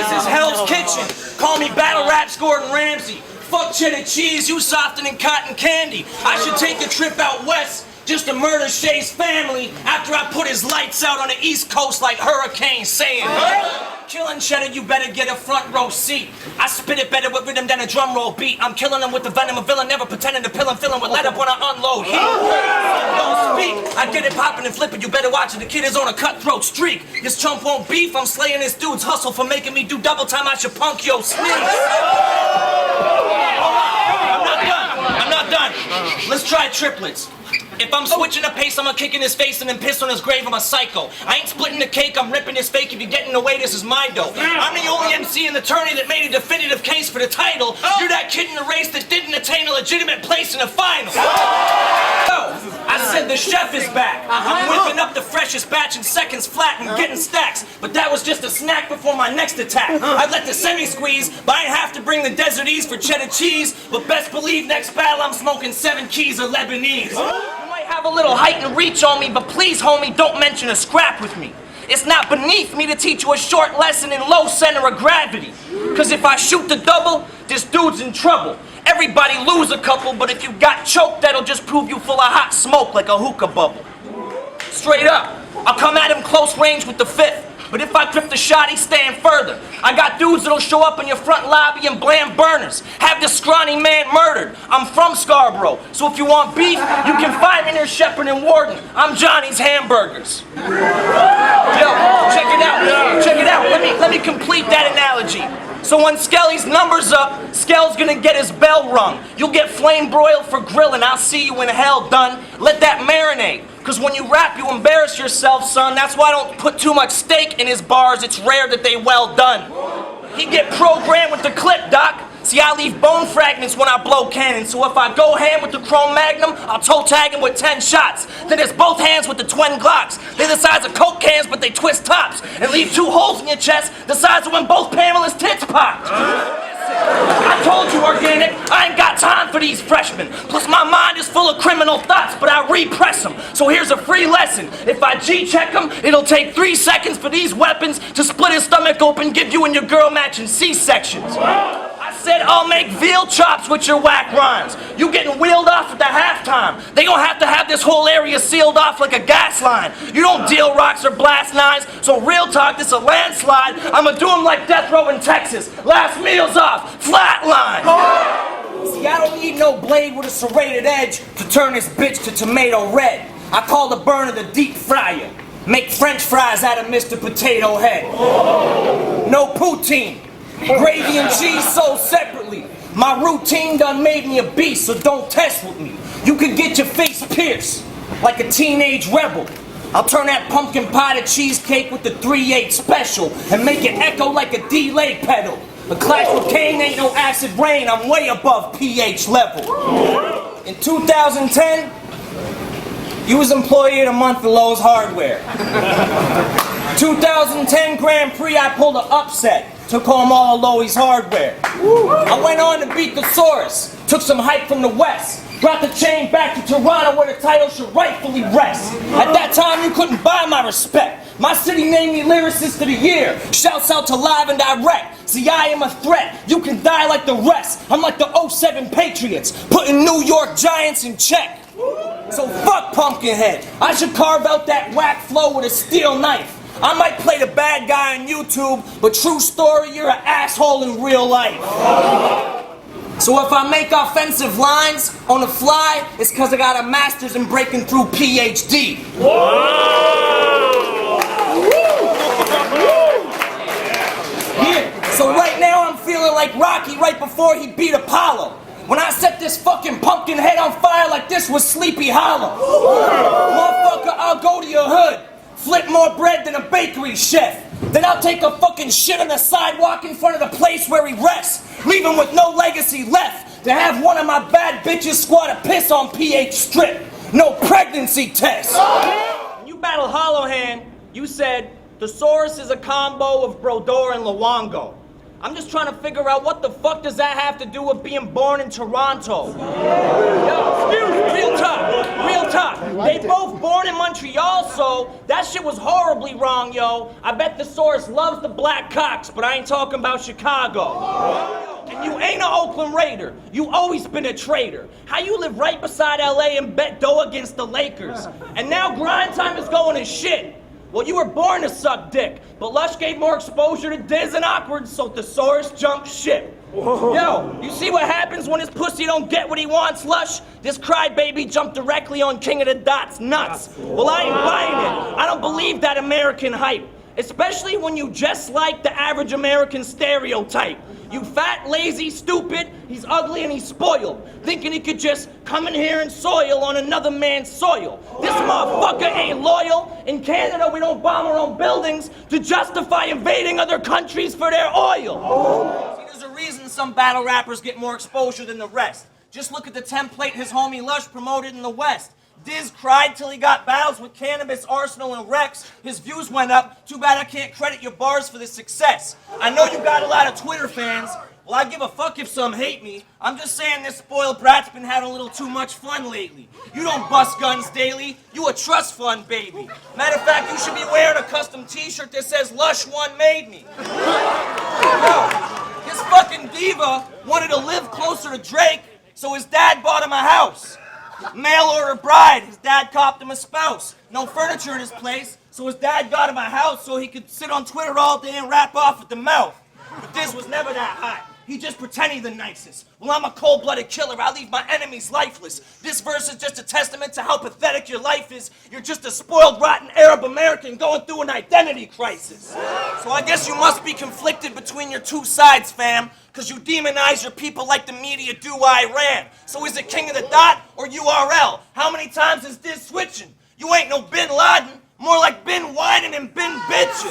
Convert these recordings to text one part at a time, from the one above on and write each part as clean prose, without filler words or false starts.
This is Hell's Kitchen. Call me Battle Raps Gordon Ramsay. Fuck cheddar cheese, you softer than cotton candy. I should take a trip out west just to murder Shay's family after I put his lights out on the East Coast like Hurricane Sandy. Killing Chedda, you better get a front row seat. I spit it better with rhythm than a drum roll beat. I'm killing them with the venom of villain, never pretending to pill and fill him with let up when I unload heat. Don't speak, I get it popping and flipping, you better watch it. The kid is on a cutthroat streak. This chump won't beef, I'm slaying this dude's hustle for making me do double time. I should punk yo sneeze. I'm not done. Let's try triplets. If I'm switching the pace, I'm gonna kick in his face and then piss on his grave. I'm a psycho. I ain't splitting the cake, I'm ripping his fake. If you get in the way, this is my dough. I'm the only MC in the tourney that made a definitive case for the title. You're that kid in the race that didn't attain a legitimate place in the final. I said the chef is back. I'm whipping up the freshest batch in seconds flat and getting stacks. But that was just a snack before my next attack. I let the semi squeeze, but I have to bring the desert ease for cheddar cheese. But best believe next battle I'm smoking 7 keys of Lebanese. Have a little height and reach on me, but please, homie, don't mention a scrap with me. It's not beneath me to teach you a short lesson in low center of gravity. Cause if I shoot the double, this dude's in trouble. Everybody lose a couple, but if you got choked, that'll just prove you full of hot smoke like a hookah bubble. Straight up, I'll come at him close range with the fifth. But if I grip the shot, he's staying further. I got dudes that'll show up in your front lobby and blam burners. Have this scrawny man murdered. I'm from Scarborough, so if you want beef, you can find me near Shepherd and Warden. I'm Johnny's Hamburgers. Yo, check it out. Check it out. Let me complete that analogy. So when Skelly's number's up, Skell's gonna get his bell rung. You'll get flame broiled for grilling. I'll see you in hell, done. Let that marinate. Cause when you rap, you embarrass yourself, son. That's why I don't put too much steak in his bars. It's rare that they well done. He get programmed with the clip, doc. See, I leave bone fragments when I blow cannons. So if I go ham with the chrome magnum, I'll toe tag him with 10 shots. Then there's both hands with the twin Glocks. They're the size of Coke cans, but they twist tops. And leave 2 holes in your chest, the size of when both Pamela's tits popped. I told you, Organic, I ain't got time for these freshmen. Plus my mind is full of criminal thoughts, but I repress them. So here's a free lesson. If I G-check them, it'll take 3 seconds for these weapons to split his stomach open, give you and your girl matching C-sections. I said I'll make veal chops with your whack rhymes. You getting wheeled off at the halftime. They gonna have to have this whole area sealed off like a gas line. You don't deal rocks or blast knives, so real talk, this a landslide. I'ma do them like death row in Texas. Last meal's off, flatline. See, I don't need no blade with a serrated edge to turn this bitch to tomato red. I call the burner the deep fryer. Make French fries out of Mr. Potato Head. No poutine. Gravy and cheese sold separately. My routine done made me a beast, so don't test with me. You could get your face pierced like a teenage rebel. I'll turn that pumpkin pie to cheesecake with the 3/8 special and make it echo like a delay pedal. A clash with Kane ain't no acid rain, I'm way above pH level. In 2010, you was employee of the month at Lowe's Hardware. 2010 Grand Prix, I pulled an upset. Took home all of Lowe's hardware. I went on to beat TheSaurus. Took some hype from the West. Brought the chain back to Toronto where the title should rightfully rest. At that time, you couldn't buy my respect. My city named me Lyricist of the Year. Shouts out to Live and Direct. See, I am a threat. You can die like the rest. I'm like the 07 Patriots, putting New York Giants in check. So fuck Pumpkinhead. I should carve out that whack flow with a steel knife. I might play the bad guy on YouTube, but true story, you're an asshole in real life. So if I make offensive lines on the fly, it's cause I got a master's in breaking through PhD. Yeah. So right now I'm feeling like Rocky right before he beat Apollo. When I set this fucking pumpkin head on fire like this was Sleepy Hollow. Motherfucker, I'll go to your hood. Flip more bread than a bakery chef. Then I'll take a fucking shit on the sidewalk in front of the place where he rests. Leave him with no legacy left. To have one of my bad bitches squat a piss on PH strip. No pregnancy test. When you battled Hollowhand, you said, TheSaurus is a combo of Brodor and Luongo. I'm just trying to figure out what the fuck does that have to do with being born in Toronto? Yo, real talk. They both born in Montreal, so that shit was horribly wrong, yo. I bet TheSaurus loves the black cocks, but I ain't talking about Chicago. And you ain't an Oakland Raider. You always been a traitor. How you live right beside LA and bet dough against the Lakers? And now grind time is going to shit. Well, you were born to suck dick, but Lush gave more exposure to Diz and Awkward, so TheSaurus jumped ship. Whoa. Yo, you see what happens when his pussy don't get what he wants, Lush? This crybaby jumped directly on King of the Dots nuts. Well, I ain't buying it. I don't believe that American hype, especially when you just like the average American stereotype. You fat, lazy, stupid, he's ugly and he's spoiled, thinking he could just come in here and soil on another man's soil. This motherfucker ain't loyal. In Canada, we don't bomb our own buildings to justify invading other countries for their oil. See, there's a reason some battle rappers get more exposure than the rest. Just look at the template his homie Lush promoted in the West. Diz cried till he got battles with Cannabis, Arsenal, and Rex. His views went up. Too bad I can't credit your bars for this success. I know you got a lot of Twitter fans. Well, I give a fuck if some hate me. I'm just saying this spoiled brat's been having a little too much fun lately. You don't bust guns daily. You a trust fund baby. Matter of fact, you should be wearing a custom t-shirt that says Lush One Made Me. Yo, this fucking diva wanted to live closer to Drake, so his dad bought him a house. Mail order bride, his dad copped him a spouse. No furniture in his place, so his dad got him a house so he could sit on Twitter all day and rap off at the mouth. But Diz was never that hot. He just pretend he's the nicest. Well, I'm a cold-blooded killer. I leave my enemies lifeless. This verse is just a testament to how pathetic your life is. You're just a spoiled, rotten Arab American going through an identity crisis. So I guess you must be conflicted between your two sides, fam, because you demonize your people like the media do Iran. So is it King of the Dot or URL? How many times is this switching? You ain't no Bin Laden, more like Bin whining and Bin bitching.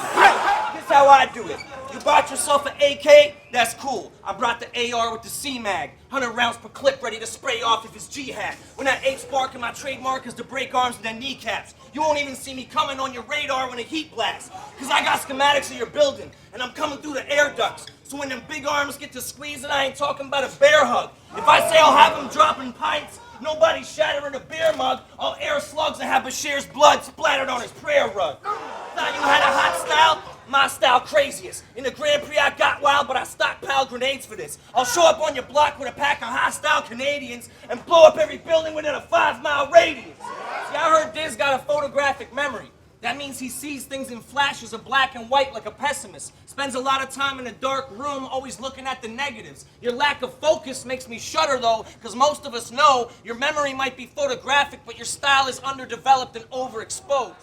Here's how I do it. You bought yourself an AK? That's cool. I brought the AR with the C-Mag. 100 rounds per clip ready to spray off if it's jihad. When that 8 spark and my trademark is to break arms and then kneecaps. You won't even see me coming on your radar when it heat blasts. Cause I got schematics of your building and I'm coming through the air ducts. So when them big arms get to squeezing, I ain't talking about a bear hug. If I say I'll have them dropping pints, nobody shattering a beer mug, I'll air slugs and have Bashir's blood splattered on his prayer rug. Thought you had a hot style? My style craziest. In the Grand Prix I got wild, but I stockpiled grenades for this. I'll show up on your block with a pack of hostile Canadians and blow up every building within a 5-mile radius. See, I heard Diz got a photographic memory. That means he sees things in flashes of black and white like a pessimist. Spends a lot of time in a dark room always looking at the negatives. Your lack of focus makes me shudder though, because most of us know your memory might be photographic, but your style is underdeveloped and overexposed.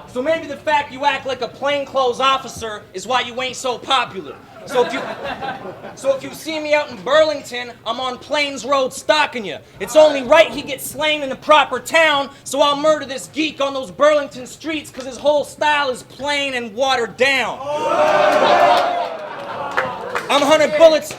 So maybe the fact you act like a plainclothes officer is why you ain't so popular. So if you see me out in Burlington, I'm on Plains Road stalking you. It's only right he gets slain in the proper town, so I'll murder this geek on those Burlington streets because his whole style is plain and watered down. I'm 100 Bulletz,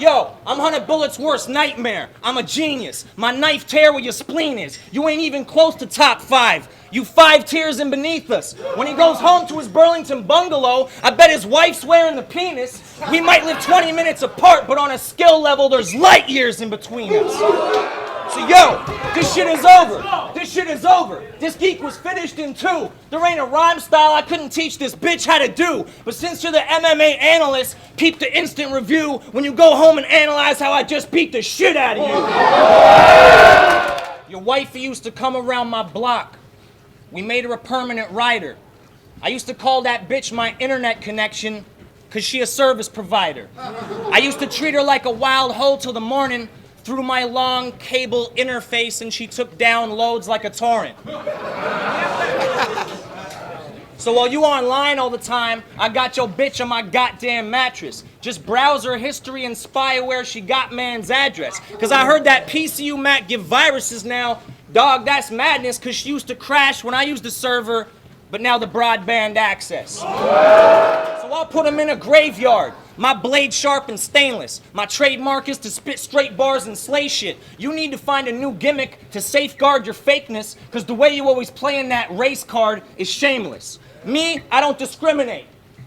I'm 100 Bulletz' worst nightmare. I'm a genius. My knife tear where your spleen is. You ain't even close to top 5. You 5 tiers in beneath us. When he goes home to his Burlington bungalow, I bet his wife's wearing the penis. We might live 20 minutes apart, but on a skill level, there's light years in between us. So this shit is over. This shit is over. This geek was finished in 2. There ain't a rhyme style I couldn't teach this bitch how to do. But since you're the MMA analyst, peep the instant review when you go home and analyze how I just beat the shit out of you. Your wifey used to come around my block. We made her a permanent rider. I used to call that bitch my internet connection because she a service provider. I used to treat her like a wild hoe till the morning through my long cable interface, and she took down loads like a torrent. So while you online all the time, I got your bitch on my goddamn mattress. Just browse her history and spy where she got man's address. Cause I heard that PCU Mac give viruses now. Dog, that's madness, cause she used to crash when I used the server, but now the broadband access. So I'll put them in a graveyard. My blade sharp and stainless. My trademark is to spit straight bars and slay shit. You need to find a new gimmick to safeguard your fakeness, cause the way you always playing that race card is shameless. Me, I don't discriminate.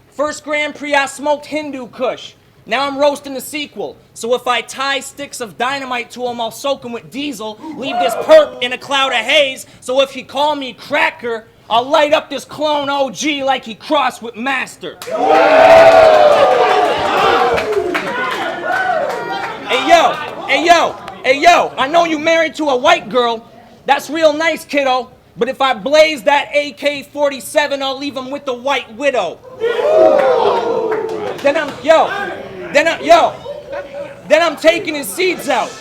First Grand Prix, I smoked Hindu Kush. Now I'm roasting the sequel. So if I tie sticks of dynamite to him, I'll soak him with diesel, leave this perp in a cloud of haze. So if he call me Cracker, I'll light up this clone OG like he crossed with Master. Hey yo, I know you married to a white girl. That's real nice, kiddo. But if I blaze that AK-47, I'll leave him with the white widow. Then I'm taking his seeds out.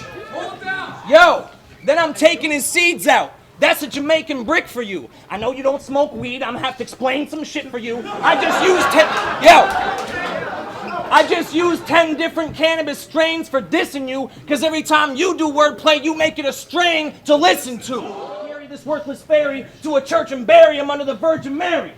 Then I'm taking his seeds out. That's a Jamaican brick for you. I know you don't smoke weed. I'm gonna have to explain some shit for you. I just used 10 different cannabis strains for dissing you, because every time you do wordplay, you make it a strain to listen to. Carry this worthless fairy to a church and bury him under the Virgin Mary.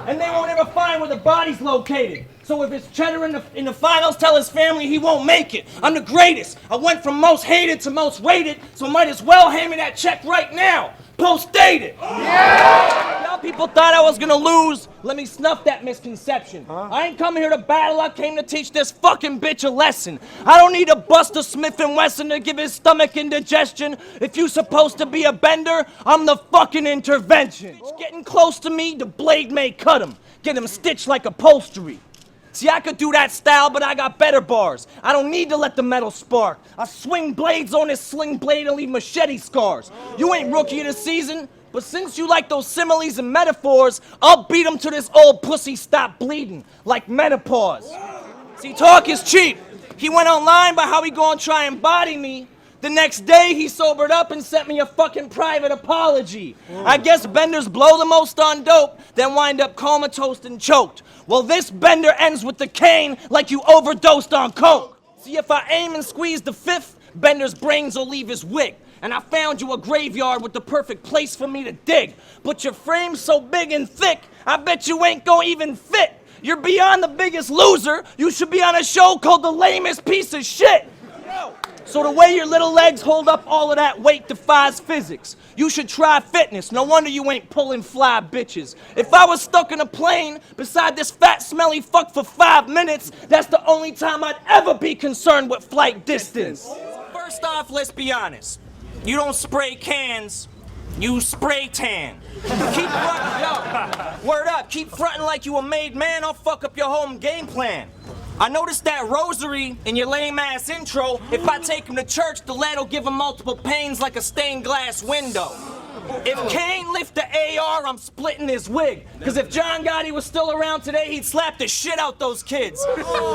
And they won't ever find where the body's located. So if it's Chedda in the finals, tell his family he won't make it. I'm the greatest. I went from most hated to most rated, so might as well hand me that check right now. Post-dated. Now people thought I was gonna lose. Let me snuff that misconception. I ain't coming here to battle. I came to teach this fucking bitch a lesson. I don't need to bust a Smith & Wesson to give his stomach indigestion. If you supposed to be a bender, I'm the fucking intervention. Getting close to me, the blade may cut him. Get him stitched like upholstery. See, I could do that style, but I got better bars. I don't need to let the metal spark. I swing blades on this sling blade and leave machete scars. You ain't rookie of the season, but since you like those similes and metaphors, I'll beat him till this old pussy stop bleeding, like menopause. See, talk is cheap. He went online about how he gonna try and body me. The next day, he sobered up and sent me a fucking private apology. I guess benders blow the most on dope, then wind up comatose and choked. Well, this bender ends with the cane like you overdosed on coke. See, if I aim and squeeze the fifth, Bender's brains will leave his wig. And I found you a graveyard with the perfect place for me to dig. But your frame's so big and thick, I bet you ain't gonna even fit. You're beyond the biggest loser. You should be on a show called The Lamest Piece of Shit. So the way your little legs hold up all of that weight defies physics. You should try fitness. No wonder you ain't pulling fly bitches. If I was stuck in a plane beside this fat, smelly fuck for 5 minutes, that's the only time I'd ever be concerned with flight distance. First off, let's be honest. You don't spray cans, you spray tan. Keep frontin', word up, keep frontin' like you a made man, I'll fuck up your home game plan. I noticed that rosary in your lame-ass intro. If I take him to church, the lad'll give him multiple pains like a stained glass window. If Kane lift the AR, I'm splitting his wig. Cause if John Gotti was still around today, he'd slap the shit out those kids.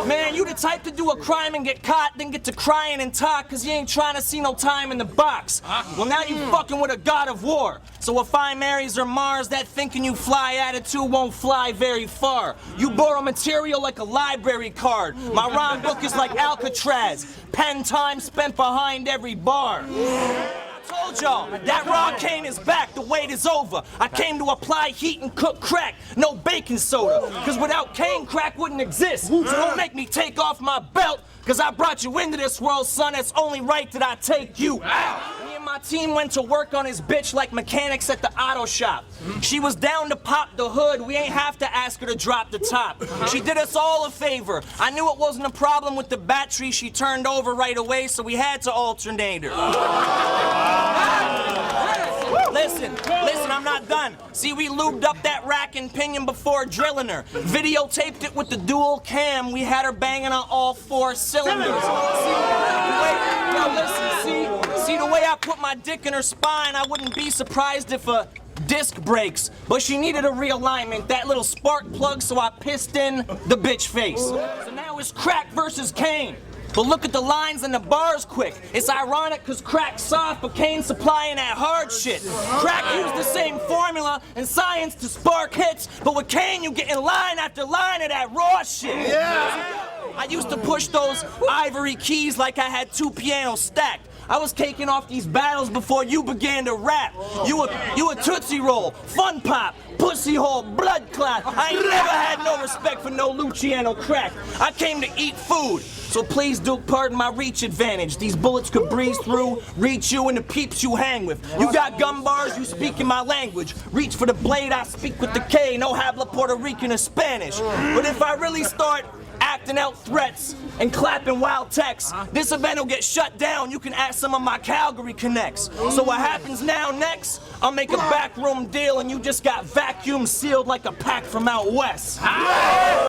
Man, you the type to do a crime and get caught, then get to crying and talk cause you ain't trying to see no time in the box. Well, now you fucking with a god of war. So if I marries or Mars, that thinking you fly attitude won't fly very far. You borrow material like a library card. My rhyme book is like Alcatraz. Pen time spent behind every bar. Told y'all, that raw cane is back, the wait is over. I came to apply heat and cook crack, no baking soda. Cause without cane, crack wouldn't exist. So don't make me take off my belt, cause I brought you into this world, son, it's only right that I take you out. Me and my team went to work on his bitch like mechanics at the auto shop. She was down to pop the hood, we ain't have to ask her to drop the top. She did us all a favor. I knew it wasn't a problem with the battery, she turned over right away, so we had to alternate her. Listen, I'm not done. See, we lubed up that rack and pinion before drilling her. Videotaped it with the dual cam. We had her banging on all 4 cylinders. See the way I put my dick in her spine, I wouldn't be surprised if a disc breaks. But she needed a realignment, that little spark plug, so I pissed in the bitch face. So now it's Crakk versus Kane. But look at the lines and the bars quick. It's ironic cause Crack's soft, but Kane's supplying that hard shit. Crakk used the same formula and science to spark hits, but with Kane you get in line after line of that raw shit. I used to push those ivory keys like I had 2 pianos stacked. I was taking off these battles before you began to rap. You a Tootsie Roll, Fun Pop, Pussy Hole, Blood Clot. I ain't never had no respect for no Luciano Crakk. I came to eat food. So please, Duke, pardon my reach advantage. These bullets could breeze through, reach you and the peeps you hang with. You got gun bars, you speak in my language. Reach for the blade, I speak with the K. No habla Puerto Rican or Spanish. But if I really start acting out threats and clapping wild texts. This event will get shut down. You can ask some of my Calgary connects. So what happens now next? I'll make a backroom deal and you just got vacuum sealed like a pack from out west.